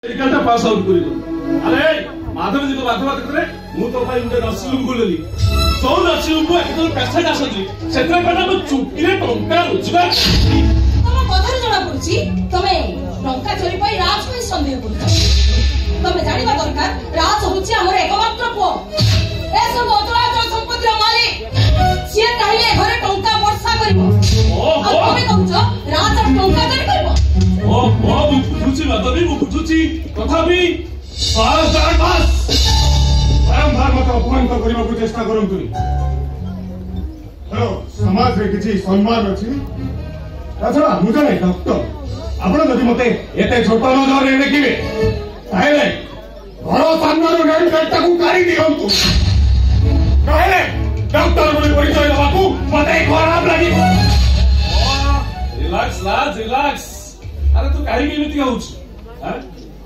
medical pass out कर अरे माधव जी को बात बात करे मु तो भाई उनके नर्सिंग होम खोलली सो नर्सिंग होम को एकदम पेशेंट आसली सेतरा कटा मु चुपीरे टंका रोजगार तम कथार जणा पड़छि तमे टंका चोरी पई राज को संदेह करछ तमे जानिबा दरकार राज होछि हमर एकमात्र पो ए सब अचल संपत्तिर मालिक सिए चाहिले घरे टंका वर्षा करबो तमे कहछ राज टंका चोरी करबो ओ बुझुची माधवी मु बुझुची तथापि बारंबार मत अपमान करने को चेष्टा करंतु हेलो समाज रे किछि सम्मान अछि अच्छा मुझे नहीं डॉक्टर आपण जदि मते एते छोट नजर रे देखिबे ताहेले घर सामने नेट पेटा को काढी दियंतु ताहेले डॉक्टर बोली परिचय दबाकू मते खराब लागिबो रिलैक्स लाज रिलैक्स अरे तू काहे केमिति होउछ हैं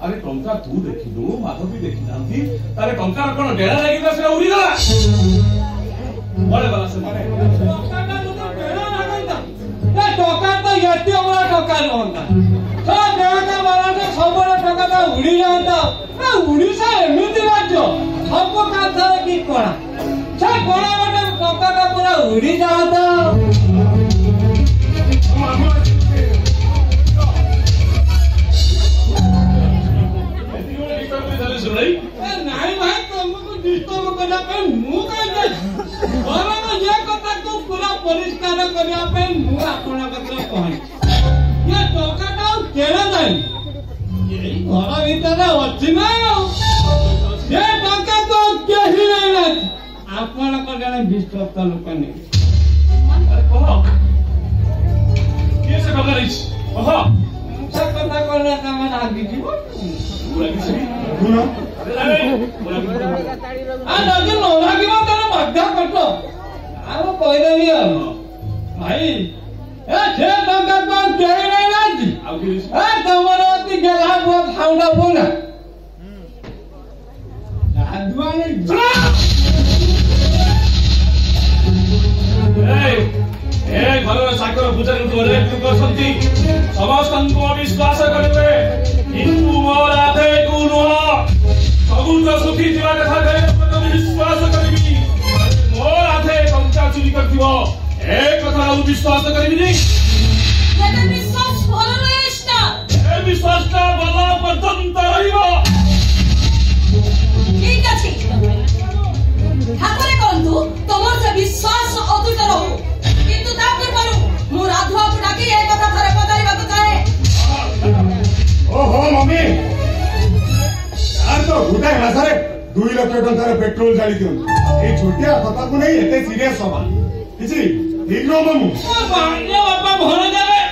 अरे टंका तू देखिनु माधवी देखि नांती तारे टंका कोन डेरा लागिदा से उड़ी गला बड़े बला से मारे टंका ना तो डेरा लागंता ए टंका तो यति हमरा टंका रहंता सब डेरा वाला से सब टंका तो उड़ी जाता ए उड़ीसा एमिति राज्य सब काथर की कोना से कोना बटे टंका का पूरा उड़ी जाता नहीं भाई तुमको डिस्टर्ब करना पे मु का जे घर में ये कथा को पूरा परिष्कार करया पे मु आपना कथा कहै ये टोका ता केना जाई ये घर भीतर अछि ना ये टोका तो केही नहीं ना आपन को जने डिस्टर्ब त लोक नहीं अरे कह के से खबर इछ कह मुझे कथा करना त मन आगे जीव पूरा किसी सुनो अरे आ नजर न लागिबो तने मध्य कटो आरो कहदेबी भाई ए छे टंका तो केही नहीं लागी आ कि ए तमरो अति गेला बहुत हाउडा बोना आदवानी ए घर साकर पूजा करतो रे तू करसंती समस्त को विश्वास करबे हिंदू मोराधे कुनो सबुत सुखी जीवा कथा कहे तो विश्वास करबी मोराधे टंका चोरी करथिबो ए कथा विश्वास करबी नहीं ये विश्वास भल रहस्ता ए विश्वासटा बला पर्यंत रहिबो ठीक अछि ठाकुरे कहंतु तमर से विश्वास अतुट रहू किंतु ता पूर्वरु मु राधवा को डाकी ए कथा थरे पदारिबा को चाहे ओहो मम्मी यार तो गुटाए मासरे 2 लाख टंका पेट्रोल जाली दियो ए छोटिया कथा को नहीं एते सीरियस होबा किछि ठीक न मम्मू ओ बाने बाबा भण जावे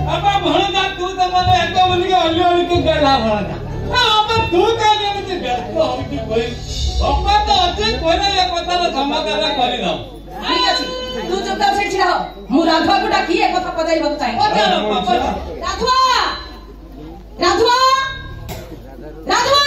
बाबा भण जा तू त माने एक बोली के अल्ली अल्ली के गेला भण जा बाबा तू का जेमति व्यस्त हो कि कोई बाबा तो अति कोने ये कथा रो समाधान करि दो ठीक अछि तू चुपचाप से छिड़ा हो मु राधवा को डाकी ए कथा पदारिबा को चाहे ओ चलो बाबा राधवा राधवा राधवा